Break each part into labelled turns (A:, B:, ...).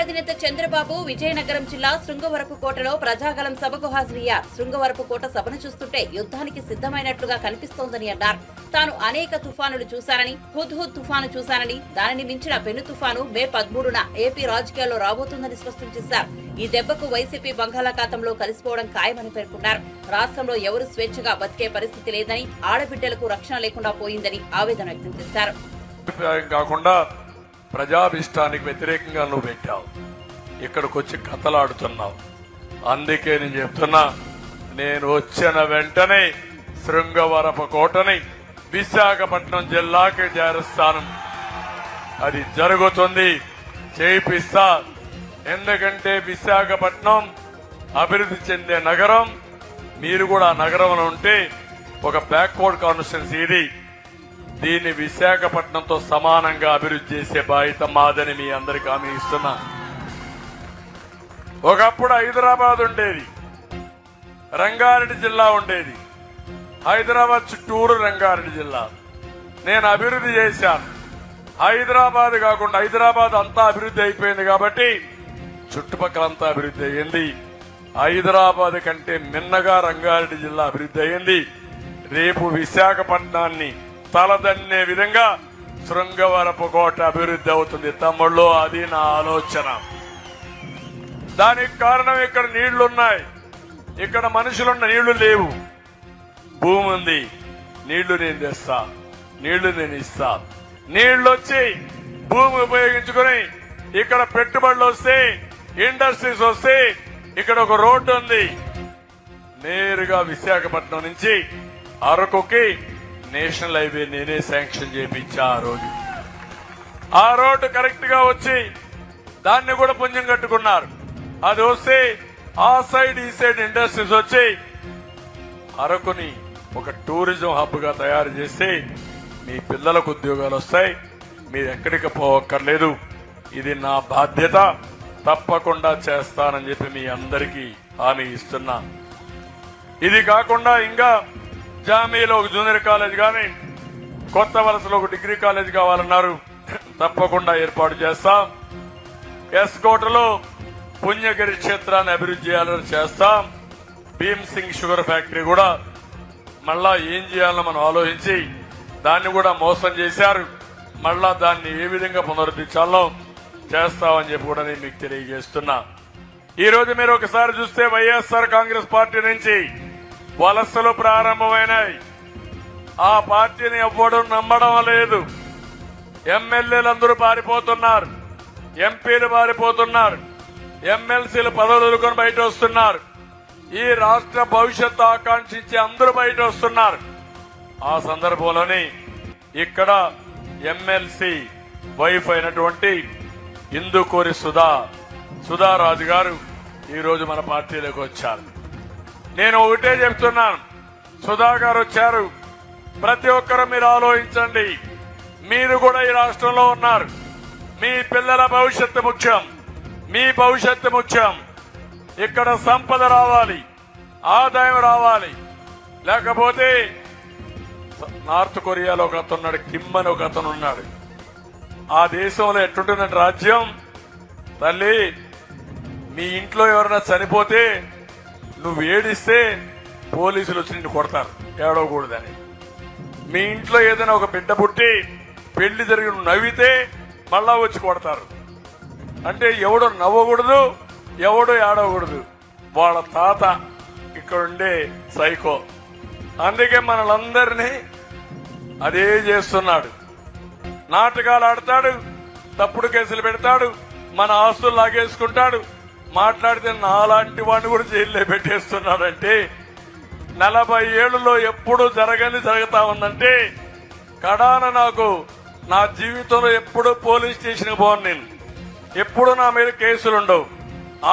A: అధినేత చంద్రబాబు విజయనగరం జిల్లా శృంగవరపుకోటలో ప్రజాగళం సభకు హాజరయ్యారు. శృంగవరపుకోట సభను చూస్తుంటే యుద్ధానికి సిద్ధమైనట్లుగా కనిపిస్తోందని అన్నారు. తాను అనేక తుఫానులు చూశానని, హుద్హుద్ తుఫాను చూశానని, దానిని మించిన పెను తుఫాను మే 13న ఏపీ రాజకీయాల్లో రాబోతుందని స్పష్టం చేశారు. ఈ దెబ్బకు వైసీపీ బంగాళాఖాతంలో కలిసిపోవడం ఖాయమని పేర్కొన్నారు. రాష్ట్రంలో ఎవరు స్వేచ్ఛగా బతికే పరిస్థితి లేదని, ఆడబిడ్డలకు రక్షణ లేకుండా పోయిందని ఆవేదన వ్యక్తం చేశారు.
B: ప్రజాభిష్టానికి వ్యతిరేకంగా నువ్వు పెట్టావు, ఇక్కడికి వచ్చి కథలాడుతున్నావు. అందుకే నేను చెప్తున్నా, నేను వచ్చిన వెంటనే శృంగవరపుకోటని విశాఖపట్నం జిల్లాకి చేరుస్తాను. అది జరుగుతుంది, చేయిస్తా. ఎందుకంటే విశాఖపట్నం అభివృద్ధి చెందే నగరం. మీరు కూడా నగరంలో ఉంటే ఒక బ్యాక్వర్డ్ కాన్స్టిట్యున్సీ ఇది. దీన్ని విశాఖపట్నంతో సమానంగా అభివృద్ధి చేసే బాధ్యత మాదని మీ అందరికీ హామీ ఇస్తున్నా. ఒకప్పుడు హైదరాబాద్ ఉండేది, రంగారెడ్డి జిల్లా ఉండేది. హైదరాబాద్ చుట్టూరు రంగారెడ్డి జిల్లా. నేను అభివృద్ధి చేశాను. హైదరాబాద్ కాకుండా హైదరాబాద్ అంతా అభివృద్ధి అయిపోయింది కాబట్టి చుట్టుపక్కలంతా అభివృద్ధి అయ్యింది. హైదరాబాద్ కంటే మిన్నగా రంగారెడ్డి జిల్లా అభివృద్ధి అయ్యింది. రేపు విశాఖపట్నాన్ని తలదన్నే విధంగా శృంగవరపుకోట అభివృద్ధి అవుతుంది తమ్ముళ్ళు. అది నా ఆలోచన. దానికి కారణం ఇక్కడ నీళ్లున్నాయి, ఇక్కడ మనుషులున్న నీళ్లు లేవు. భూమి ఉంది, నీళ్లు నేను తెస్తా, నీళ్లు నేను ఇస్తా. నీళ్లు వచ్చి భూమి ఉపయోగించుకుని ఇక్కడ పెట్టుబడులు వస్తే, ఇండస్ట్రీస్ వస్తే, ఇక్కడ ఒక రోడ్డు ఉంది. నేరుగా విశాఖపట్నం నుంచి అరకుకి నేషనల్ హైవే నేనే శాంక్షన్ చేయించా. ఆ రోడ్డు కరెక్ట్ గా వచ్చి దాన్ని కూడా పుణ్యం కట్టుకున్నారు. అది వస్తే ఆ సైడ్ ఈ సైడ్ ఇండస్ట్రీస్ వచ్చి అరకుని ఒక టూరిజం హబ్ గా తయారు చేస్తే మీ పిల్లలకు ఉద్యోగాలు వస్తాయి. మీరు ఎక్కడికి పోవక్కర్లేదు. ఇది నా బాధ్యత, తప్పకుండా చేస్తానని చెప్పి మీ అందరికీ హామీ ఇస్తున్నా. ఇది కాకుండా ఇంకా జామీలో ఒక జూనియర్ కాలేజ్ కానీ, కొత్త వలసలో ఒక డిగ్రీ కాలేజ్ కావాలన్నారు. తప్పకుండా ఏర్పాటు చేస్తాం. ఎస్కోటలో పుణ్యగిరి క్షేత్రాన్ని అభివృద్ధి చేయాలని చేస్తాం. భీమ్ సింగ్ షుగర్ ఫ్యాక్టరీ కూడా మళ్ళా ఏం చేయాలని మనం ఆలోచించి దాన్ని కూడా మోసం చేశారు. మళ్ళా దాన్ని ఏ విధంగా పునరుద్ధరించాలో చేస్తామని చెప్పి కూడా నేను మీకు తెలియజేస్తున్నా. ఈ రోజు మీరు ఒకసారి చూస్తే వైఎస్ఆర్ కాంగ్రెస్ పార్టీ నుంచి వలసలు ప్రారంభమైనాయి. ఆ పార్టీని ఎవ్వడూ నమ్మడం లేదు. ఎమ్మెల్యేలందరూ పారిపోతున్నారు, ఎంపీలు పారిపోతున్నారు, ఎమ్మెల్సీలు పదవులు వదులుకొని బయట వస్తున్నారు. ఈ రాష్ట్ర భవిష్యత్తు ఆకాంక్షించి అందరూ బయట వస్తున్నారు. ఆ సందర్భంలోనే ఇక్కడ ఎమ్మెల్సీ వైఫ్ అయినటువంటి ఇందుకూరి సుధారాజు గారు ఈ రోజు మన పార్టీలోకి వచ్చారు. నేను ఒకటే చెప్తున్నాను, సుధా గారు వచ్చారు. ప్రతి ఒక్కరూ మీరు ఆలోచించండి. మీరు కూడా ఈ రాష్ట్రంలో ఉన్నారు. మీ పిల్లల భవిష్యత్తు ముఖ్యం, మీ భవిష్యత్తు ముఖ్యం. ఇక్కడ సంపద రావాలి, ఆదాయం రావాలి. లేకపోతే నార్త్ కొరియాలో ఒక అతను ఉన్నాడు, కిమ్ అని ఒక అతను ఉన్నాడు. ఆ దేశంలో ఎట్టుంటుందంటే రాజ్యం, తల్లి మీ ఇంట్లో ఎవరైనా చనిపోతే నువ్వు ఏడిస్తే పోలీసులు వచ్చి నిన్ను కొడతారు, ఏడవకూడదని. మీ ఇంట్లో ఏదైనా ఒక బిడ్డ పుట్టి పెళ్లి జరిగి నవ్వితే మళ్ళా వచ్చి కొడతారు. అంటే ఎవడో నవ్వకూడదు, ఎవడో ఏడవకూడదు. వాళ్ళ తాత ఇక్కడుండే సైకో. అందుకే మనలందరినీ అదే చేస్తున్నాడు. నాటకాలు ఆడతాడు, తప్పుడు కేసులు పెడతాడు, మన ఆస్తులు లాగేసుకుంటాడు. మాట్లాడితే నాలాంటి వాడిని కూడా జైల్లో పెట్టేస్తున్నాడంటే 40 ఏళ్లలో ఎప్పుడు జరగని జరుగుతా ఉందంటే కడాన నాకు నా జీవితంలో ఎప్పుడు పోలీస్ స్టేషన్కి పోను. నేను ఎప్పుడు నా మీద కేసులుండవు.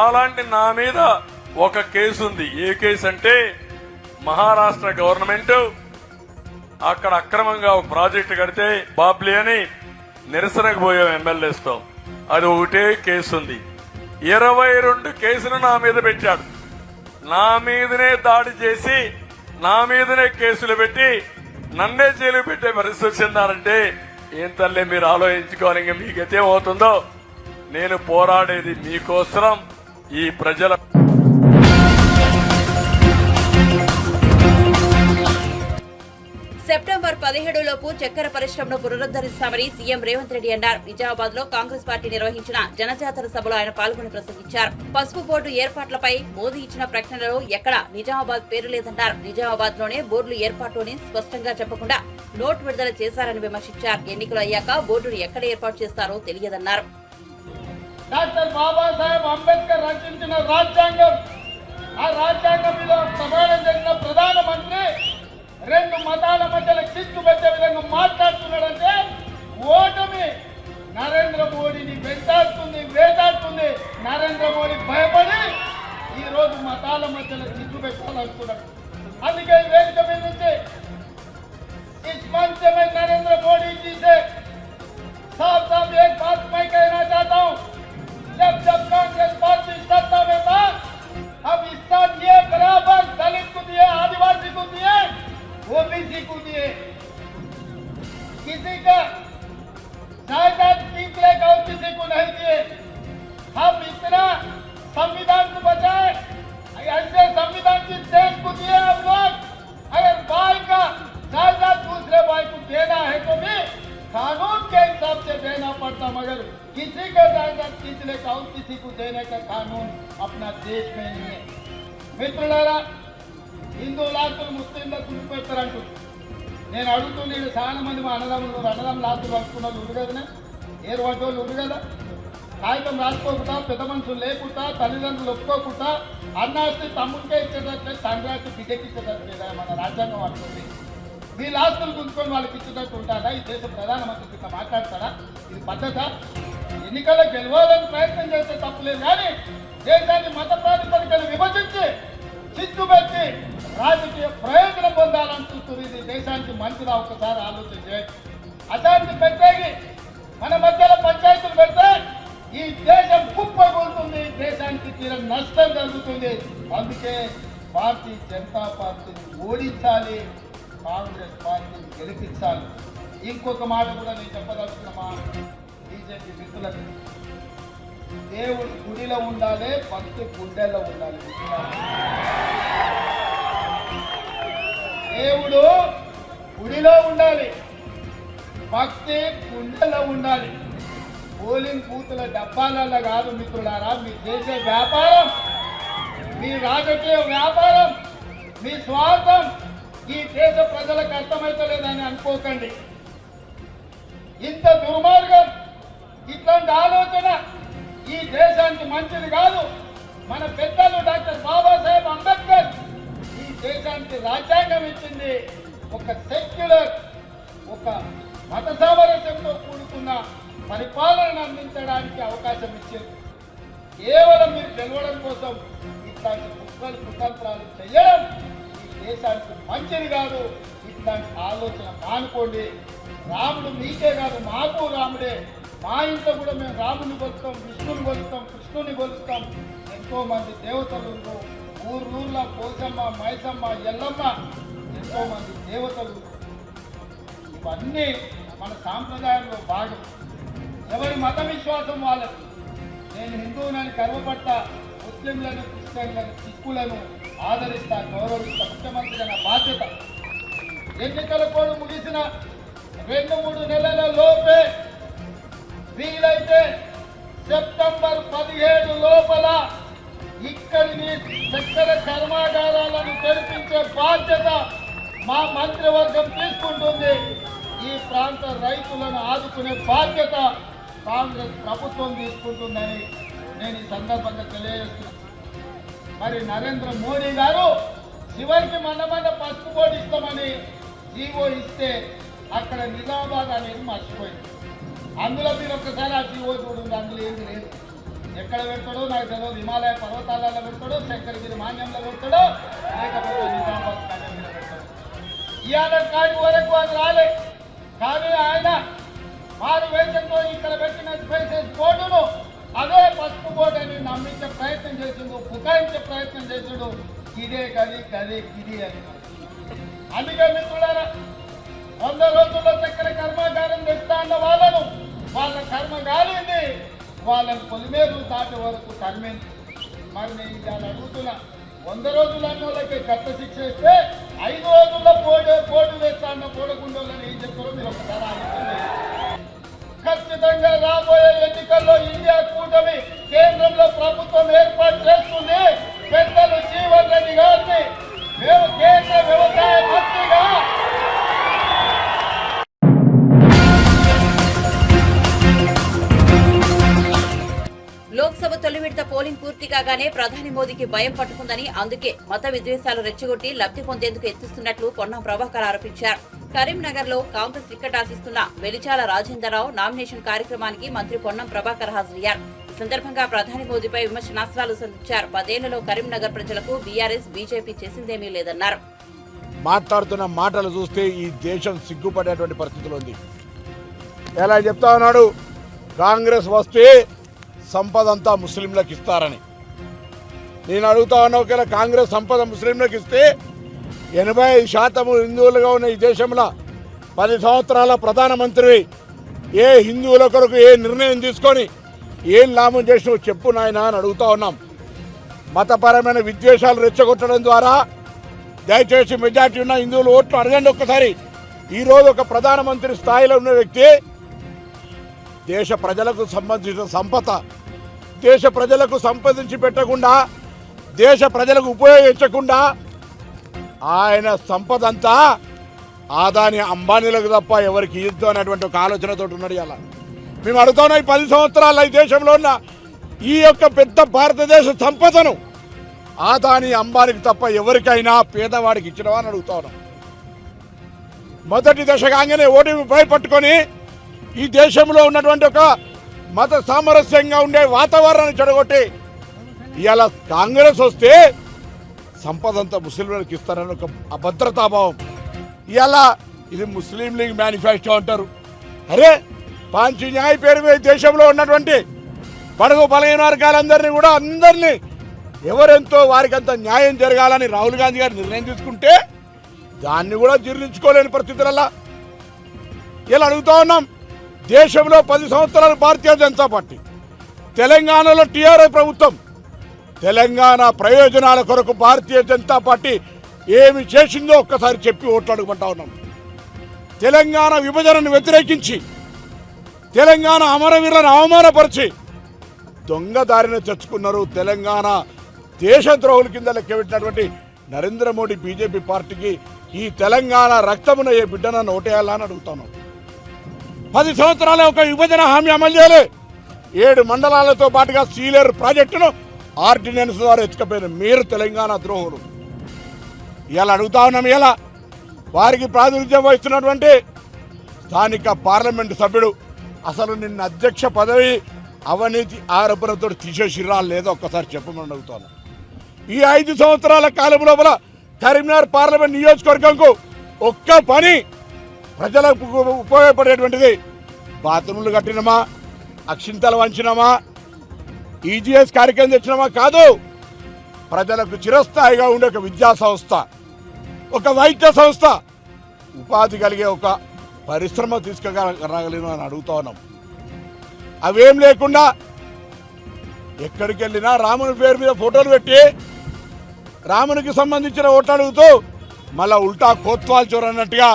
B: అలాంటి నా మీద ఒక కేసు ఉంది. ఏ కేసు అంటే మహారాష్ట్ర గవర్నమెంట్ అక్కడ అక్రమంగా ఒక ప్రాజెక్టు కడితే బాబ్లీ అని నిరసనకు పోయాం ఎమ్మెల్యేస్తో. అది ఒకటే కేసు ఉంది. 22 కేసులు నా మీద పెట్టాడు. నా మీదనే దాడి చేసి నా మీదనే కేసులు పెట్టి నన్నే జైలు పెట్టే పరిస్థితి వచ్చిందారంటే ఏం తల్లి మీరు ఆలోచించుకోవాలి. ఇంకా మీకైతే అవుతుందో నేను పోరాడేది మీకోసం, ఈ ప్రజల
A: సెప్టెంబర్ 17 లోపు చక్కెర పరిశ్రమను పునరుద్ధరిస్తామని సీఎం రేవంత్ రెడ్డి అన్నారు. నిజామాబాద్ లో కాంగ్రెస్ పార్టీ నిర్వహించిన జనజాతర సభలో ఆయన పాల్గొని ప్రసంగించారు. పసుపు బోర్డు ఏర్పాట్లపై మోదీ ఇచ్చిన ప్రకటనలో ఎక్కడా నిజామాబాద్ పేరు లేదన్నారు. నిజామాబాద్ లోనే బోర్డులు ఏర్పాటుని స్పష్టంగా చెప్పకుండా నోట్ విడుదల చేశారని విమర్శించారు. ఎన్నికలు అయ్యాక బోర్డును ఎక్కడ ఏర్పాటు చేస్తారో తెలియదన్నారు.
C: డాక్టర్ బాబాసాహెబ్ అంబేద్కర్ రచించిన రాజ్యాంగం, ఆ రాజ్యాంగం మీద ప్రమాణం చేసిన ప్రధానమంత్రి రెండు మతాల మధ్యలో చిచ్చు పెట్టే విధంగా మాట్లాడుతున్నాడంటే ఓటమి నరేంద్ర మోడీని వేటాడుతుంది. నరేంద్ర మోడీ భయపడి ఈ రోజు మతాల మధ్యలో చిచ్చు పెట్టాలనుకున్నాడు. అందుకే ఈ వేదిక మీద నుంచి इस मंच में नरेंद्र मोदी जी से साफ एक बात मैं कहना चाहता हूँ, जब कांग्रेस पार्टी सत्ता में था, हम हिस्सा दिए बराबर, दलित को दिए, आदिवासी को दिए, ओबीसी को दिए, किसी का जायदाद छीन लेगा और किसी को नहीं दिए। हम इतना संविधान को बचाए, ऐसे संविधान की देश को दिए हम लोग। अगर भाई का जायदाद दूसरे भाई को देना है तो भी कानून के हिसाब से देना पड़ता, मगर किसी का जायदाद खींच लेगा और किसी को देने का कानून अपना देश में नहीं है। మిత్రులారా, హిందువులకు ముస్లింలకు చూపెడతారంటూ నేను అడుగుతుంది. చాలా మంది మా అన్నదమ్ములు లాతులు పట్టుకున్న ఉరు కదనే, ఏరు పట్టోళ్ళు ఉరు కదా, కాగితం రాసుకోకుండా, పెద్ద మనుషులు లేకుండా, తల్లిదండ్రులు ఒప్పుకోకుండా అన్నాస్తి తమ్ముడికే ఇచ్చేటట్లే, తండ్రి ఆస్తి బిడ్డకి ఇచ్చేటట్లేదా మన రాజ్యాంగం అంటుంది. వీళ్ళ ఆస్తులు గుంజుకొని వాళ్ళకి ఇచ్చేటట్టు ఉంటారా? ఈ దేశ ప్రధానమంత్రి ఇట్లా మాట్లాడతారా? ఇది పద్ధత? ఎన్నికల్లో గెలవాలని ప్రయత్నం చేస్తే తప్పులేదు, కానీ దేశాన్ని మత ప్రాతిపదికను విభజించి చిచ్చు పెట్టి రాజకీయ ప్రయోజనం పొందాలని చూస్తుంది. ఇది దేశానికి మంచిదా? ఒకసారి ఆలోచన చేయండి. అశాంతి పెట్టేది మన మధ్యలో పంచాయతీలు పెడితే ఈ దేశం కుప్పగొలుతుంది, దేశానికి తీరం నష్టం జరుగుతుంది. అందుకే భారతీయ జనతా పార్టీని ఓడించాలి, కాంగ్రెస్ పార్టీని గెలిపించాలి. ఇంకొక మాట కూడా నేను చెప్పదలుచుకున్నా బీజేపీ మిత్రులకు, దేవుడు గుడిలో ఉండాలి, భక్తి గుండెల్లో ఉండాలి. దేవుడు గుడిలో ఉండాలి, భక్తి గుండెల్లో ఉండాలి. పోలింగ్ బూతుల డబ్బాలలో కాదు మిత్రులారా. మీ చేసే వ్యాపారం, మీ రాజకీయ వ్యాపారం, మీ స్వార్థం ఈ దేశ ప్రజలకు అర్థమైతలేదని అనుకోకండి. ఇంత దుర్మార్గం, ఇట్లాంటి ఆలోచన ఈ దేశానికి మంచిది కాదు. మన పెద్దలు డాక్టర్ బాబాసాహెబ్ అంబేద్కర్ ఈ దేశానికి రాజ్యాంగం ఇచ్చింది. ఒక సెక్యులర్, ఒక మత సామరస్యంతో కూడుకున్న పరిపాలన అందించడానికి అవకాశం ఇచ్చింది. కేవలం మీరు గెలవడం కోసం ఇట్లాంటి కుతంత్రాలు చేయడం ఈ దేశానికి మంచిది కాదు. ఇట్లాంటి ఆలోచన మానుకోండి. రాముడు మీకే కాదు, మాకు రాముడే. మా ఇంట్లో కూడా మేము రాముని కొలుస్తాం, విష్ణుని కొలుస్తాం, కృష్ణుని కొలుస్తాం. ఎంతో మంది దేవతలు, ఊర్లో పోసమ్మ, మైసమ్మ, ఎల్లమ్మ, ఎంతో మంది దేవతలు. ఇవన్నీ మన సాంప్రదాయంలో భాగం. ఎవరి మత విశ్వాసం వాళ్ళకి. నేను హిందువులని గర్వపడతా, ముస్లింలను, క్రిస్టియన్లను, సిక్కులను ఆదరిస్తా, గౌరవిస్తా. ముఖ్యమంత్రిగా నా బాధ్యత. ఎన్నికల కోడ్ ముగిసిన 2-3 నెలల లోపే, వీలైతే సెప్టెంబర్ 17 లోపల ఇక్కడిని చక్కెర కర్మాగారాలను తెరిపించే బాధ్యత మా మంత్రివర్గం తీసుకుంటుంది. ఈ ప్రాంత రైతులను ఆదుకునే బాధ్యత కాంగ్రెస్ ప్రభుత్వం తీసుకుంటుందని నేను ఈ సందర్భంగా తెలియజేస్తున్నాను. మరి నరేంద్ర మోడీ గారు చివరికి మన పసుపు బోర్డు ఇస్తామని జీవో ఇస్తే అక్కడ నిజామాబాద్ అనేది మర్చిపోయింది. అందులో మీరు ఒక్కసారి ఆ జీవో చూడండి, అందులో ఏది లేదు. ఎక్కడ పెడతాడో నాకు తెలియదు. హిమాలయ పర్వతాలలో పెడతాడో, శంకరగిరి మాన్యంలో పెడతాడో, లేకపోతే నిజామాబాద్ కాలేజీలో పెడతాడో. ఇవాళ కాడి వరకు అది రాలే. కానీ ఆయన మారు వేషంతో ఇక్కడ పెట్టిన స్పేసెస్ బోర్డును అదే పసుపు బోర్డు అని నమ్మించే ప్రయత్నం చేసిండు, బుకాయించే ప్రయత్నం చేసిండు. ఇదే గది ఇది అని. అందుకే మిత్రులారా, 100 రోజుల్లో చక్కెర కర్మాగారం తెస్తా అన్న వాళ్ళను వాళ్ళ కర్మ కాలింది. వాళ్ళని పొలిమేరు దాటే వరకు తరిమింది. మరి నేను ఇలా అడుగుతున్నా, 100 రోజుల వాళ్ళకి గత శిక్ష ఇస్తే 5 రోజుల్లో పోటీ వేస్తా అన్న పోడకుండోళ్ళని ఏం చెప్తారో మీరు ఒకసారి ఆలోచించండి. ఖచ్చితంగా రాబోయే ఎన్నికల్లో ఇండియా కూటమి కేంద్రంలో ప్రభుత్వం ఏర్పాటు చేస్తుంది. పెద్దలు జీవన్ రెడ్డి గారిని మేము కేంద్ర వ్యవసాయ మంత్రిగా
A: లోక్సభ తొలి విడత పోలింగ్ పూర్తి కాగానే ప్రధాని మోదీకి భయం పట్టుకుందని, అందుకే మత విద్వేషాలు రెచ్చగొట్టి లబ్ధి పొందేందుకు ఎత్తిస్తున్నట్లు పొన్నం ప్రభాకర్ ఆరోపించారు. కరీంనగర్ లో కాంగ్రెస్ టికెట్ ఆశిస్తున్న వెలిచాల రాజేంద్రరావు నామినేషన్ కార్యక్రమానికి మంత్రి పొన్నం ప్రభాకర్ హాజరయ్యారు. ఈ సందర్భంగా ప్రధాని మోదీపై విమర్శనాస్త్రాలు సంధించారు. 10 ఏళ్లలో కరీంనగర్ ప్రజలకు బీఆర్ఎస్ బీజేపీ చేసిందేమీ లేదన్నారు.
D: మాట్లాడుతున్న మాటలు చూస్తే ఈ దేశం సిగ్గుపడేటువంటి పరిస్థితులు ఉంది. ఎలా చెప్తా ఉన్నాడు, కాంగ్రెస్ వస్తే సంపద అంతా ముస్లింలకు ఇస్తారని. నేను అడుగుతా ఉన్నా, ఒకవేళ కాంగ్రెస్ సంపద ముస్లింలకు ఇస్తే 85% హిందువులుగా ఉన్న ఈ దేశంలో 10 సంవత్సరాల ప్రధానమంత్రి ఏ హిందువుల కొరకు ఏ నిర్ణయం తీసుకొని ఏం లాభం చేసినావు చెప్పు నాయన అని అడుగుతా ఉన్నాం. మతపరమైన విద్వేషాలు రెచ్చగొట్టడం ద్వారా దయచేసి మెజార్టీ ఉన్న హిందువులు ఓట్లు అడగండి ఒక్కసారి. ఈరోజు ఒక ప్రధానమంత్రి స్థాయిలో ఉన్న వ్యక్తి దేశ ప్రజలకు సంబంధించిన సంపద దేశ ప్రజలకు సంపాదించి పెట్టకుండా, దేశ ప్రజలకు ఉపయోగించకుండా ఆయన సంపద అంతా ఆదాని అంబానీలకు తప్ప ఎవరికి ఇద్దు అనేటువంటి ఒక ఆలోచనతో ఉన్నాడు. అలా మేము అడుగుతున్నాం, ఈ 10 సంవత్సరాల ఈ దేశంలో ఉన్న ఈ యొక్క పెద్ద భారతదేశ సంపదను ఆదాని అంబానీకి తప్ప ఎవరికైనా పేదవాడికి ఇచ్చినవా అని అడుగుతా ఉన్నాం. మొదటి దశ కాగానే ఓటమి భయపట్టుకొని ఈ దేశంలో ఉన్నటువంటి ఒక మత సామరస్యంగా ఉండే వాతావరణాన్ని చెడగొట్టి ఇవాళ కాంగ్రెస్ వస్తే సంపద అంతా ముస్లింలకు ఇస్తారని ఒక అభద్రతాభావం. ఇవాళ ఇది ముస్లిం లీగ్ మేనిఫెస్టో అంటారు. అరే, పాంచి న్యాయ పేరు మీద దేశంలో ఉన్నటువంటి బడుగు బలహీన వర్గాలందరినీ కూడా అందరినీ ఎవరెంతో వారికంత న్యాయం జరగాలని రాహుల్ గాంధీ గారు నిర్ణయం తీసుకుంటే దాన్ని కూడా జీర్ణించుకోలేని పరిస్థితులలో ఇలా అడుగుతా ఉన్నాం. దేశంలో 10 సంవత్సరాలు భారతీయ జనతా పార్టీ, తెలంగాణలో టీఆర్ఎస్ ప్రభుత్వం, తెలంగాణ ప్రయోజనాల కొరకు భారతీయ జనతా పార్టీ ఏమి చేసిందో ఒక్కసారి చెప్పి ఓట్లు అడుగుమంటా ఉన్నాం. తెలంగాణ విభజనను వ్యతిరేకించి, తెలంగాణ అమరవీరులను అవమానపరిచి దొంగదారిని తెచ్చుకున్నారు. తెలంగాణ దేశద్రోహుల కింద లెక్కబెట్టినటువంటి నరేంద్ర మోడీ బీజేపీ పార్టీకి ఈ తెలంగాణ రక్తమున ఏ బిడ్డనన్ను ఓటేయాలని అడుగుతాను. 10 సంవత్సరాల ఒక విభజన హామీ అమలు చేయలే. 7 మండలాలతో పాటుగా సీలేరు ప్రాజెక్టును ఆర్డినెన్స్ ద్వారా ఎత్తుకపోయిన మీరు తెలంగాణ ద్రోహులు. ఇలా అడుగుతా ఉన్నాం. ఇలా వారికి ప్రాతినిధ్యం వహిస్తున్నటువంటి స్థానిక పార్లమెంటు సభ్యుడు అసలు నిన్న అధ్యక్ష పదవి అవినీతి ఆరోపణతో తీసేసిరా లేదో ఒక్కసారి చెప్పమని అడుగుతాను. ఈ 5 సంవత్సరాల కాలం లోపల కరీంనగర్ పార్లమెంట్ నియోజకవర్గంకు ఒక్క పని ప్రజలకు ఉపయోగపడేటువంటిది బాత్రూములు కట్టినమా, అక్షింతలు వంచినమా, ఈజీఎస్ కార్యక్రమం తెచ్చినమా కాదు. ప్రజలకు చిరస్థాయిగా ఉండే ఒక విద్యా సంస్థ, ఒక వైద్య సంస్థ, ఉపాధి కలిగే ఒక పరిశ్రమ తీసుకురాగలను అని అడుగుతా ఉన్నాం. అవేం లేకుండా ఎక్కడికి వెళ్ళినా రాముని పేరు మీద ఫోటోలు పెట్టి రామునికి సంబంధించిన ఓట్లు అడుగుతూ మళ్ళా ఉల్టా కోత్వాల్ చోరు అన్నట్టుగా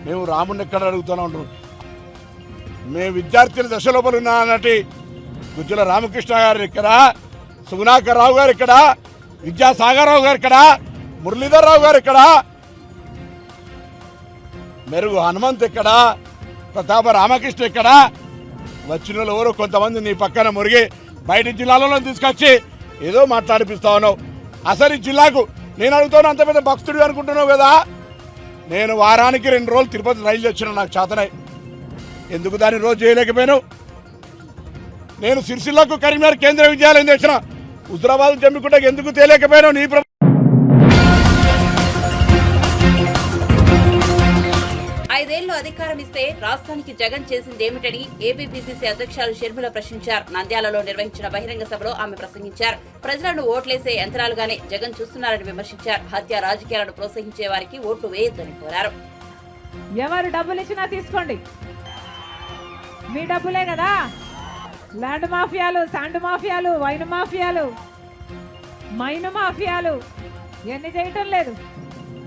D: మేము రాముని ఎక్కడ అడుగుతూనే ఉంటాం. మేము విద్యార్థుల దశ లోపల ఉన్నా అన్నట్టు గుజ్జుల రామకృష్ణ గారు ఇక్కడ, సుగుణాకర్ రావు గారు ఇక్కడ, విద్యాసాగర్ రావు గారు ఇక్కడ, మురళీధర్ రావు గారు ఇక్కడ, మెరుగు హనుమంత్ ఇక్కడ, ప్రతాప రామకృష్ణ ఇక్కడ, వచ్చిన వాళ్ళు ఎవరో కొంతమంది నీ పక్కన మురిగి బయట జిల్లాలలో తీసుకొచ్చి ఏదో మాట్లాడిపిస్తా ఉన్నావు. అసలు ఈ జిల్లాకు నేను అడుగుతాను, అంత పెద్ద భక్తుడు అనుకుంటున్నావు కదా. నేను వారానికి 2 రోజులు తిరుపతి రైలు తెచ్చిన, నాకు చేతనై ఎందుకు దాన్ని రోజు చేయలేకపోయాను. నేను సిరిసిల్లకు కరీంనగర్ కేంద్ర విద్యాలయం తెచ్చిన, హుజరాబాద్ జమ్మికుంటకు ఎందుకు తేలేకపోయాను. నీ
A: 5 ఏళ్లు అధికారం ఇస్తే రాష్ట్రానికి జగన్ చేసిందేమిటని ఏపీపీసీసీ అధ్యక్షులు షర్మిల ప్రశ్నించారు. నంద్యాలలో నిర్వహించిన బహిరంగ సభలో ఆమె ప్రసంగించారు. ప్రజలను ఓట్లేసే యంత్రాలుగానే జగన్ చూస్తున్నారని విమర్శించారు. హత్య రాజకీయాలను ప్రోత్సహించే వారికి ఓట్లు వేయొద్దని కోరారు.
E: ఎవరు డబ్బులు ఇచ్చినా తీసుకోండి, మీ డబ్బులే కదా. ల్యాండ్ మాఫియాలు, శాండ్ మాఫియాలు, వైన్ మాఫియాలు, మైన్ మాఫియాలు ఎన్ని చేయటం లేదు.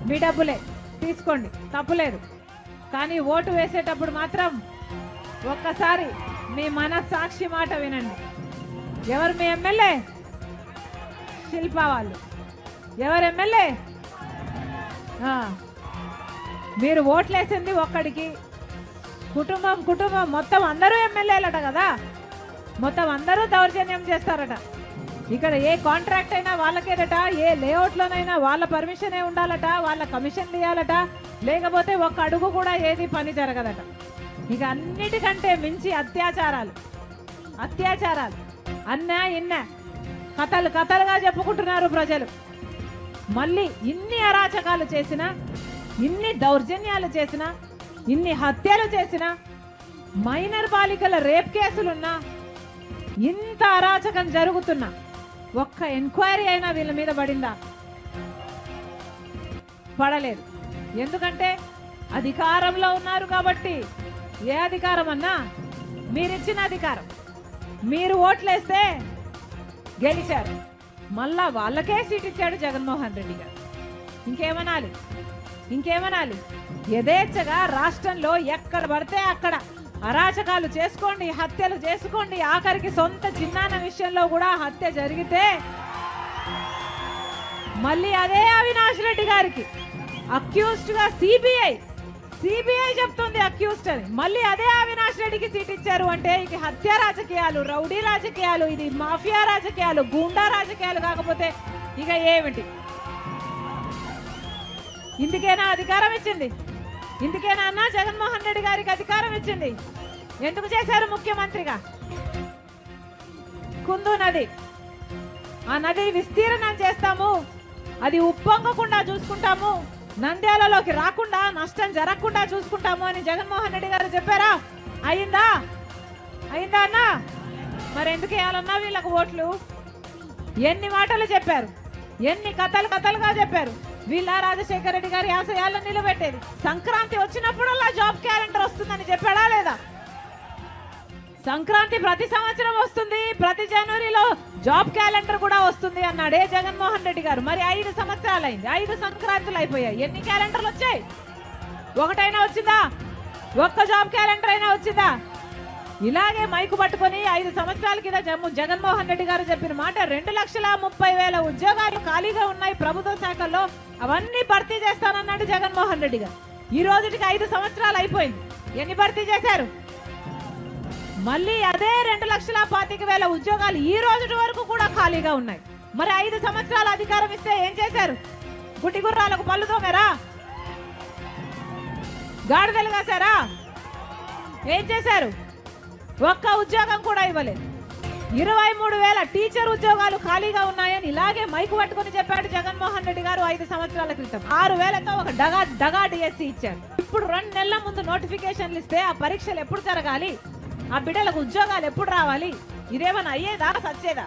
E: మీ డబ్బులే తీసుకోండి, తప్పులేదు. కానీ ఓటు వేసేటప్పుడు మాత్రం ఒక్కసారి మీ మనస్సాక్షి మాట వినండి. ఎవరు మీ ఎమ్మెల్యే? శిల్పా వాళ్ళు. ఎవరు ఎమ్మెల్యే? మీరు ఓట్లేసింది ఒక్కడికి. కుటుంబం కుటుంబం మొత్తం అందరూ ఎమ్మెల్యేలట కదా, మొత్తం అందరూ దౌర్జన్యం చేస్తారట. ఇక్కడ ఏ కాంట్రాక్ట్ అయినా వాళ్ళకేదట, ఏ లేఅవుట్లోనైనా వాళ్ళ పర్మిషనే ఉండాలట, వాళ్ళ కమిషన్లు ఇవ్వాలట, లేకపోతే ఒక్క అడుగు కూడా ఏది పని జరగదట. ఇక అన్నిటికంటే మించి అత్యాచారాలు, అత్యాచారాలు అన్నా ఇన్న కథలు కథలుగా చెప్పుకుంటున్నారు ప్రజలు. మళ్ళీ ఇన్ని అరాచకాలు చేసినా, ఇన్ని దౌర్జన్యాలు చేసినా, ఇన్ని హత్యలు చేసినా, మైనర్ బాలికల రేప్ కేసులున్నా, ఇంత అరాచకం జరుగుతున్నా ఒక్క ఎంక్వైరీ అయినా వీళ్ళ మీద పడిందా? పడలేదు. ఎందుకంటే అధికారంలో ఉన్నారు కాబట్టి. ఏ అధికారం అన్నా? మీరిచ్చిన అధికారం. మీరు ఓట్లేస్తే గెలిచారు, మళ్ళా వాళ్ళకే సీట్ ఇచ్చాడు జగన్మోహన్ రెడ్డి గారు. ఇంకేమనాలి? ఇంకేమనాలి? యథేచ్ఛగా రాష్ట్రంలో ఎక్కడ పడితే అక్కడ అరాచకాలు చేసుకోండి, హత్యలు చేసుకోండి. ఆఖరికి సొంత చిన్నాన్న విషయంలో కూడా హత్య జరిగితే మళ్ళీ అదే అవినాష్ రెడ్డి గారికి అక్యూజ్డ్ గా సిబిఐ చెప్తుంది అక్యూజ్డ్ అని. మళ్ళీ అదే అవినాష్ రెడ్డికి సీట్ ఇచ్చారు అంటే ఇక హత్య రాజకీయాలు, రౌడీ రాజకీయాలు, ఇది మాఫియా రాజకీయాలు, గూండా రాజకీయాలు కాకపోతే ఇక ఏమిటి? ఇందుకేనా అధికారం ఇచ్చింది? ఇందుకేనా అన్నా జగన్మోహన్ రెడ్డి గారికి అధికారం ఇచ్చింది? ఎందుకు చేశారు ముఖ్యమంత్రిగా? కుందు నది, ఆ నది విస్తీర్ణం చేస్తాము, అది ఉప్పొంగకుండా చూసుకుంటాము, నంద్యాలలోకి రాకుండా నష్టం జరగకుండా చూసుకుంటాము అని జగన్మోహన్ రెడ్డి గారు చెప్పారా? అయిందా? అయిందా అన్నా? మరి ఎందుకు వేయాలన్నా వీళ్ళకు ఓట్లు? ఎన్ని మాటలు చెప్పారు, ఎన్ని కథలుగా చెప్పారు. వీళ్ళ రాజశేఖర రెడ్డి గారి ఆశయాలను నిలబెట్టేది. సంక్రాంతి వచ్చినప్పుడల్లా జాబ్ క్యాలెండర్ వస్తుందని చెప్పాడా లేదా? సంక్రాంతి ప్రతి సంవత్సరం వస్తుంది, ప్రతి జనవరిలో జాబ్ క్యాలెండర్ కూడా వస్తుంది అన్నాడే జగన్మోహన్ రెడ్డి గారు. మరి 5 సంవత్సరాలు అయింది, 5 సంక్రాంతులు అయిపోయాయి. ఎన్ని క్యాలెండర్లు వచ్చాయి? ఒకటైనా వచ్చిందా? ఒక్క జాబ్ క్యాలెండర్ అయినా వచ్చిందా? ఇలాగే మైకు పట్టుకొని 5 సంవత్సరాల కింద జగన్మోహన్ రెడ్డి గారు చెప్పిన మాట 2,30,000 ఉద్యోగాలు ఖాళీగా ఉన్నాయి ప్రభుత్వ శాఖల్లో, అవన్నీ భర్తీ చేస్తానన్నాడు జగన్మోహన్ రెడ్డి గారు. ఈ రోజుకి 5 సంవత్సరాలు అయిపోయింది. ఎన్ని భర్తీ చేశారు? మళ్ళీ అదే 2,25,000 ఉద్యోగాలు ఈ రోజు వరకు కూడా ఖాళీగా ఉన్నాయి. మరి 5 సంవత్సరాల అధికారం ఇస్తే ఏం చేశారు? గుడ్డి గుర్రాలకు పళ్ళు తోమారా? గాడిదలు కాశారా? ఏం చేశారు? ఒక్క ఉద్యోగం కూడా ఇవ్వలేదు. 23,000 టీచర్ ఉద్యోగాలు ఖాళీగా ఉన్నాయని ఇలాగే మైకు పట్టుకుని చెప్పాడు జగన్మోహన్ రెడ్డి గారు 5 సంవత్సరాల క్రితం. 6,000తో ఒక డగా డిఎస్సి ఇచ్చారు. ఇప్పుడు 2 నెలల ముందు నోటిఫికేషన్లు ఇస్తే ఆ పరీక్షలు ఎప్పుడు జరగాలి, ఆ బిడ్డలకు ఉద్యోగాలు ఎప్పుడు రావాలి? ఇదేమన్నా అయ్యేదా? సచ్చేదా?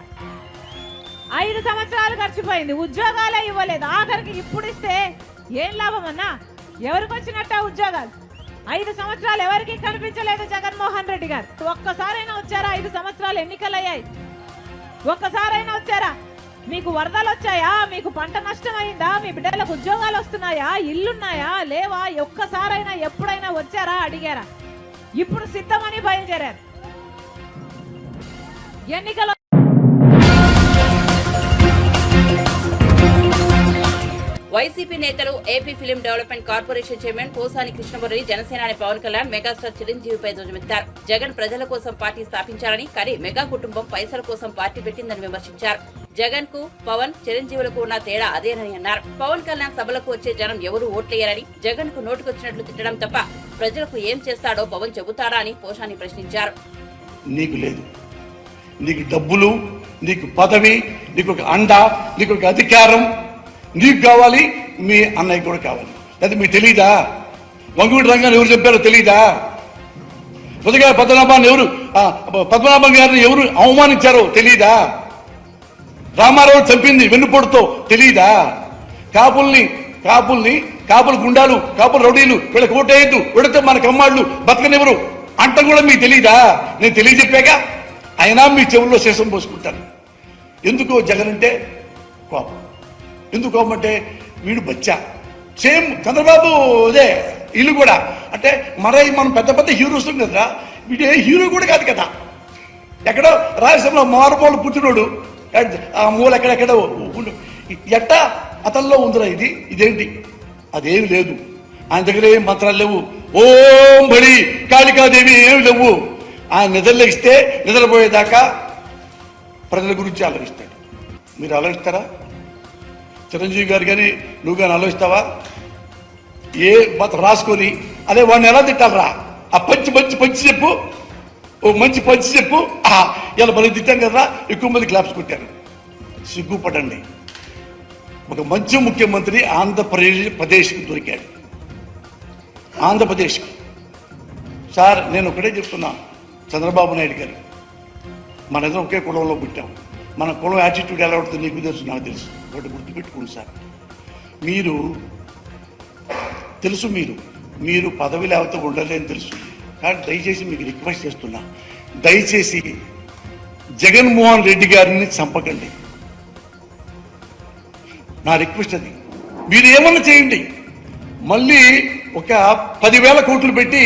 E: 5 సంవత్సరాలు గడిచిపోయింది, ఉద్యోగాలే ఇవ్వలేదు. ఆఖరికి ఇప్పుడు ఇస్తే ఏం లాభం అన్నా? ఎవరికి వచ్చినట్ట ఉద్యోగాలు? 5 సంవత్సరాలు ఎవరికి కనిపించలేదు జగన్మోహన్ రెడ్డి గారు. ఒక్కసారైనా వచ్చారా? 5 సంవత్సరాలు ఎన్నికలు అయ్యాయి, ఒక్కసారైనా వచ్చారా? మీకు వరదలు వచ్చాయా? మీకు పంట నష్టం అయిందా? మీ బిడ్డలకు ఉద్యోగాలు వస్తున్నాయా? ఇల్లున్నాయా? లేవా? ఒక్కసారైనా ఎప్పుడైనా వచ్చారా? అడిగారా? ఇప్పుడు సిద్ధమని బయలుదేరారు. ఎన్నికలు
A: వైసీపీ నేతలు, AP film development corporation chairman Posani Krishnamurali, జనసేనాని పవన్ కళ్యాణ్ మెగాస్టార్ చిరంజీవిపై ధ్వజమెత్తారు. జగన్ ప్రజల కోసం పార్టీ స్థాపించారని, కానీ మెగా కుటుంబం పైసల కోసం పార్టీ పెట్టిందని విమర్శించారు. జగన్ కు పవన్, చిరంజీవులకు ఉన్న తేడా అదేనని అన్నారు. పవన్ కళ్యాణ్ సభలకు వచ్చే జనం ఎవరూ ఓట్లేయరని, జగన్ కు నోటుకొచ్చినట్లు తిట్టడం తప్ప ప్రజలకు ఏం చేస్తాడో పవన్ చెబుతారా అని పోసాని ప్రశ్నించారు.
F: నీకు లేదు, నీకు డబ్బులు, నీకు పదవి, నీకు ఒక అండ, నీకు ఒక అధికారం నీకు కావాలి, మీ అన్నయ్య కూడా కావాలి. అయితే మీకు తెలీదా? వంగుడి రంగాన్ని ఎవరు చెప్పారో తెలీదా? ఉదగా పద్మనాభం గారిని ఎవరు అవమానించారో తెలీదా? రామారావు చంపింది వెన్నుపోటుతో తెలీదా? కాపులు గుండాలు, కాపులు రౌడీలు, వీళ్ళకి ఓటేయద్దు, వీడితే మన కమ్మాళ్ళు బతకనివ్వరు అంట కూడా మీకు తెలీదా? నేను తెలియజెప్పాక అయినా మీ చెవుల్లో శేషం పోసుకుంటారు. ఎందుకు జగన్ అంటే కోపం. ఎందుకు కోపం అంటే వీడు బచ్చా. సేమ్ చంద్రబాబు అదే ఇల్లు కూడా అంటే మనం పెద్ద పెద్ద హీరోస్ కదరా, వీడు ఏ హీరో కూడా కాదు కదా. ఎక్కడో రాయలసీమలో మారుమూల పుట్టినోడు, ఆ మూల ఎక్కడెక్కడో ఎట్టా అతనిలో ఉందిరా ఇదేంటి? అదేమి లేదు. ఆయన దగ్గర ఏం మంత్రాలు లేవు. ఓం బడి కాళికాదేవి ఏమి లేవు. ఆయన నిద్రలేస్తే నిద్రపోయేదాకా ప్రజల గురించి ఆలోచిస్తాడు. మీరు ఆలోచిస్తారా? చిరంజీవి గారు కానీ నువ్వు కానీ ఆలోచిస్తావా? ఏ మాత్రం రాసుకొని అదే వాడిని ఎలా తిట్టాలరా, ఆ పంచి చెప్పు, ఓ మంచి పంచి చెప్పు. ఇలా మనం తిట్టాం కదా, ఎక్కువ మంది క్లాప్స్ కొట్టారు. సిగ్గుపడండి. ఒక మంచి ముఖ్యమంత్రి ఆంధ్రప్రదేశ్కి దొరికాడు. ఆంధ్రప్రదేశ్కి సార్ నేను ఒకటే చెప్తున్నా, చంద్రబాబు నాయుడు గారు మన ఇద్దరు ఒకే కులంలో పుట్టాం. మన కులం యాటిట్యూడ్ ఎలా ఉంటుందో నీకు తెలుసు, నాకు తెలుసు. ఒకటి గుర్తుపెట్టుకోండి సార్, మీరు పదవి లేకపోతే ఉండలేని తెలుసు. కానీ దయచేసి మీకు రిక్వెస్ట్ చేస్తున్నా, దయచేసి జగన్మోహన్ రెడ్డి గారిని చంపకండి. నా రిక్వెస్ట్ అది. మీరు ఏమన్నా చేయండి, మళ్ళీ ఒక 10,000 కోట్లు పెట్టి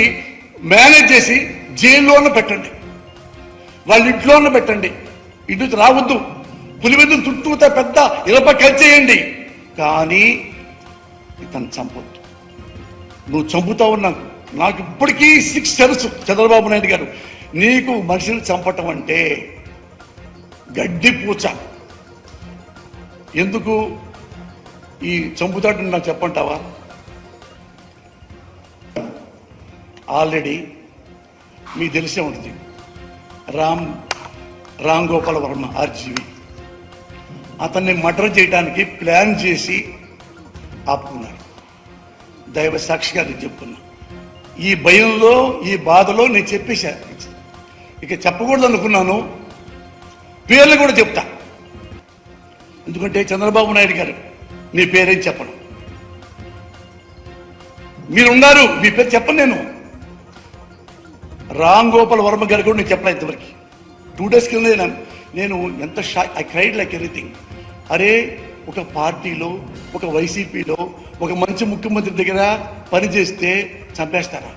F: మేనేజ్ చేసి జైల్లోనే పెట్టండి, వాళ్ళ ఇంట్లోనే పెట్టండి. ఇటు రావద్దు. పులివెందులు చుట్టూతా పెద్ద ఇరప కలిచేయండి, కానీ ఇతను చంపొద్దు. నువ్వు చంపుతావు. నాకు ఇప్పటికీ 6 తెలుసు. చంద్రబాబు నాయుడు గారు, నీకు మనిషిని చంపటం అంటే గడ్డి పూచ. ఎందుకు ఈ చంపుతాడు నాకు చెప్పంటావా? ఆల్రెడీ మీకు తెలిసే ఉంటుంది, రామ్ గోపాల్ వర్మ ఆర్జీవి అతన్ని మర్డర్ చేయడానికి ప్లాన్ చేసి ఆపుకున్నారు. దైవ సాక్షిగా నేను చెప్తున్నా. ఈ భయంలో ఈ బాధలో నేను చెప్పేశా. ఇక చెప్పకూడదు అనుకున్నాను, పేర్లు కూడా చెప్తా. ఎందుకంటే చంద్రబాబు నాయుడు గారు నీ పేరేం చెప్పను, మీరున్నారు, మీ పేరు చెప్పను. రామ్ గోపాల్ వర్మ గారు కూడా నేను చెప్పలే ఇంతవరకు. 2 days కింద నేను ఎంత ఐ క్రైడ్ లైక్ ఎనీథింగ్. అరే, ఒక పార్టీలో, ఒక వైసీపీలో ఒక మంచి ముఖ్యమంత్రి దగ్గర పనిచేస్తే చంపేస్తారా?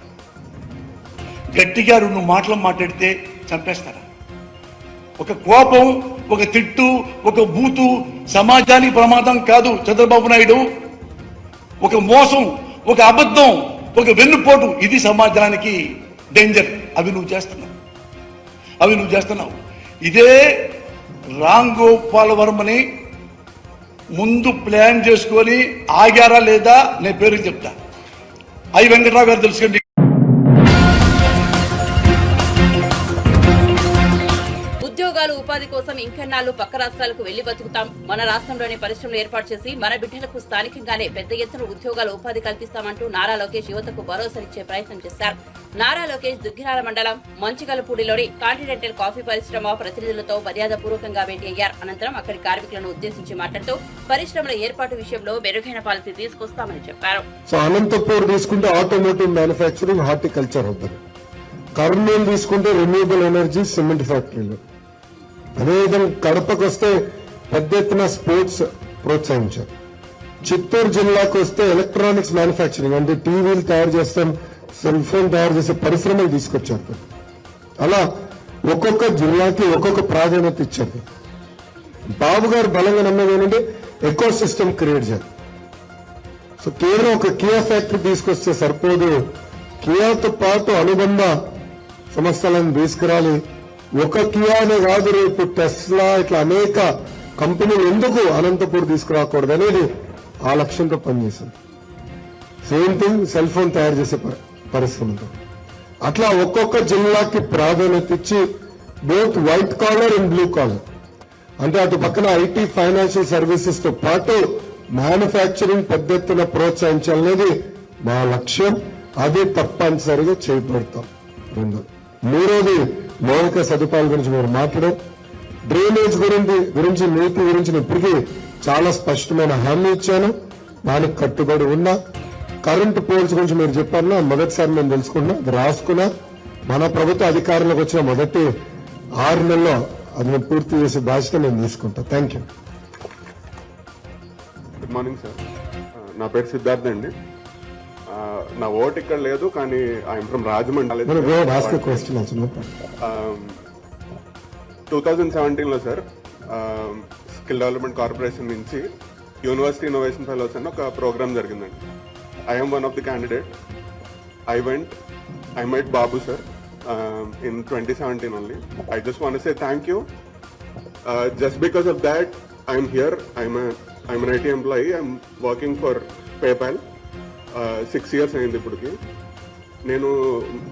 F: గట్టిగా 2 మాటలు మాట్లాడితే చంపేస్తారా? ఒక కోపం, ఒక తిట్టు, ఒక బూతు సమాజానికి ప్రమాదం కాదు చంద్రబాబు నాయుడు. ఒక మోసం, ఒక అబద్ధం, ఒక వెన్నుపోటు, ఇది సమాజానికి డేంజర్. అవి నువ్వు చేస్తున్నావు. ఇదే రామ్ గోపాల్ వర్మని ముందు ప్లాన్ చేసుకొని ఆగారా లేదా నేను పేరు చెప్తా. ఐ వెంకట్రావు గారు తెలుసుకోండి.
A: ఉద్యోగాలు, ఉపాధి కోసం ఇంకెన్నాళ్ళు పక్క రాష్ట్రాలకు వెళ్లి బతుకుతాం? మన రాష్ట్రంలోని పరిశ్రమలు ఏర్పాటు చేసి మన బిడ్డలకు స్థానికంగానే పెద్ద ఎత్తున ఉద్యోగాలు, ఉపాధి కల్పిస్తామంటూ నారా లోకేష్ యువతకు భరోసానిచ్చే ప్రయత్నం చేశారు. నారా లోకేష్ దుగ్గిరాల మండలం మంచిగలపూడిలోని కాంటినెంటల్ కాఫీ పరిశ్రమ ప్రతినిధులతో మర్యాదపూర్వకంగా భేటీ అయ్యారు. అనంతరం అక్కడి కార్మికులను ఉద్దేశించి మాట్లాడుతూ పరిశ్రమల ఏర్పాటు విషయంలో మెరుగైన పాలసీ తీసుకొస్తామని చెప్పారు.
G: అనంతపూర్ తీసుకుంటే ఆటోమోటివ్ మ్యానుఫ్యాక్చరింగ్, హార్టికల్చర్ అవుతుంది. కర్నూలు తీసుకుంటే రెన్యూబుల్ ఎనర్జీ, సిమెంట్ ఫ్యాక్టరీలు. అదేవిధంగా కడపకు వస్తే పెద్ద ఎత్తున స్పోర్ట్స్ ప్రోత్సహించారు. చిత్తూరు జిల్లాకు వస్తే ఎలక్ట్రానిక్స్ మ్యానుఫ్యాక్చరింగ్, అంటే టీవీలు తయారు చేస్తాం, సెల్ ఫోన్ తయారు చేసే పరిశ్రమలు తీసుకొచ్చారు. అలా ఒక్కొక్క జిల్లాకి ఒక్కొక్క ప్రాధాన్యత ఇచ్చారు. బాబు గారు బలంగా నమ్మేది ఏంటంటే ఎకో సిస్టమ్ క్రియేట్ చేయాలి. సో కేవలం ఒక కియా ఫ్యాక్టరీ తీసుకొస్తే సరిపోదు, కియాతో పాటు అనుబంధ సంస్థలను తీసుకురాలి. ఒక కియానే కాదు, రేపు టెస్లా ఇట్లా అనేక కంపెనీలు ఎందుకు అనంతపూర్ తీసుకురాకూడదు అనేది ఆ లక్ష్యంతో పనిచేసింది. సేమ్ థింగ్ సెల్ ఫోన్ తయారు చేసే పరిశ్రమతో అట్లా ఒక్కొక్క జిల్లాకి ప్రాధాన్యత ఇచ్చి both white collar and blue collar, అంటే అటు పక్కన ఐటీ, ఫైనాన్షియల్ సర్వీసెస్ తో పాటు మ్యానుఫ్యాక్చరింగ్ పెద్ద ఎత్తున ప్రోత్సహించాలనేది మా లక్ష్యం. అది తప్పనిసరిగా చేపడతాం. మూడోది మౌలిక సదుపాయాల గురించి మీరు మాట్లాడారు. డ్రైనేజ్ గురించి నీటి గురించి ఇప్పటికీ చాలా స్పష్టమైన హామీ ఇచ్చాను, దానికి కట్టుబడి ఉన్నా. కరెంటు పోల్స్ గురించి మీరు చెప్పారన్నా మొదటిసారి నేను తెలుసుకున్నా, అది రాసుకున్నా. మన ప్రభుత్వ అధికారంలోకి వచ్చిన మొదటి 6 నెలల్లో అది నేను పూర్తి చేసే బాధ్యత నేను తీసుకుంటా. Thank you.
H: Good morning sir. నా పేరు సిద్ధార్థ్ అండి. నా ఓట్ ఇక్కడ లేదు, కానీ ఐఎమ్ ఫ్రమ్ రాజమండ్రి. 2017లో సార్ స్కిల్ డెవలప్మెంట్ కార్పొరేషన్ నుంచి యూనివర్సిటీ ఇన్నోవేషన్ ఫెలోస్ అని ఒక ప్రోగ్రామ్ జరిగిందండి. I'm one of the candidate. I met Babu sir in 2017 only. I just want to say thank you. Just because of that, I'm here. I'm an IT employee. I'm working for PayPal. 6 years అయింది ఇప్పటికి. నేను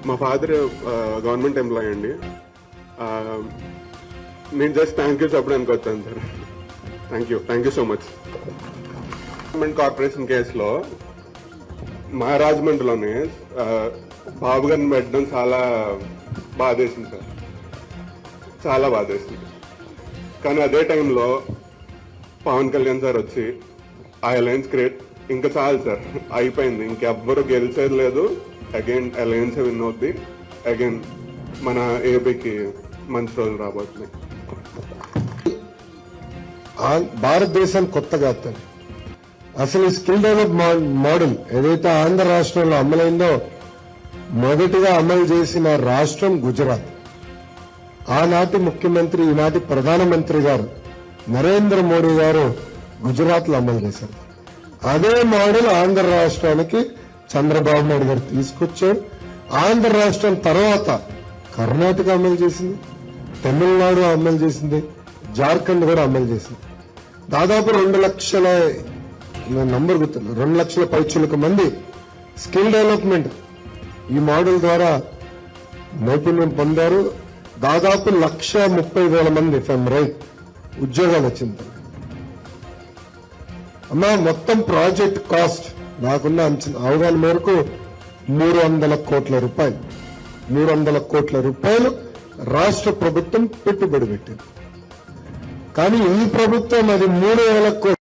H: మా father government employee అండి. నేను just thank you చెప్పడానికి వచ్చాను sir. Thank you so much. Government corporation కేసులో మా రాజమండ్రిలోనే బాబు గారిని పెట్టడం చాలా బాధేసింది సార్, చాలా బాధేసింది. కానీ అదే టైంలో పవన్ కళ్యాణ్ సార్ వచ్చి ఆ అలయన్స్ క్రియేట్, ఇంకా చాలు సార్, అయిపోయింది, ఇంకెవ్వరు గెలిచేది లేదు. అగైన్ అలయన్స్ విన్ అవుద్ది. అగైన్ మన ఏపీకి మంచి రోజులు రాబోతున్నాయి.
G: భారతదేశం కొత్తగా అసలు ఈ స్కిల్ డెవలప్ మోడల్ ఏదైతే ఆంధ్ర రాష్ట్రంలో అమలైందో మొదటిగా అమలు చేసిన రాష్ట్రం గుజరాత్. ఆనాటి ముఖ్యమంత్రి, ఈనాటి ప్రధానమంత్రి గారు నరేంద్ర మోడీ గారు గుజరాత్ లో అమలు చేశారు. అదే మోడల్ ఆంధ్ర రాష్ట్రానికి చంద్రబాబు నాయుడు గారు తీసుకొచ్చారు. ఆంధ్ర రాష్ట్రం తర్వాత కర్ణాటక అమలు చేసింది, తమిళనాడు అమలు చేసింది, జార్ఖండ్ కూడా అమలు చేసింది. దాదాపు 2 లక్షల నంబర్ గుర్తుంది, 2 లక్షల పైచులకు మంది స్కిల్ డెవలప్మెంట్ ఈ మోడల్ ద్వారా నైపుణ్యం పొందారు. దాదాపు 1,30,000 మంది ఫ్రమ్ రైట్ ఉద్యోగాలు వచ్చింది. అమ్మా మొత్తం ప్రాజెక్ట్ కాస్ట్ నాకున్న అవగాహన మేరకు 300 కోట్ల రూపాయలు. 300 కోట్ల రూపాయలు రాష్ట్ర ప్రభుత్వం పెట్టుబడి పెట్టింది. కానీ ఈ ప్రభుత్వం అది 3,000 కోట్ల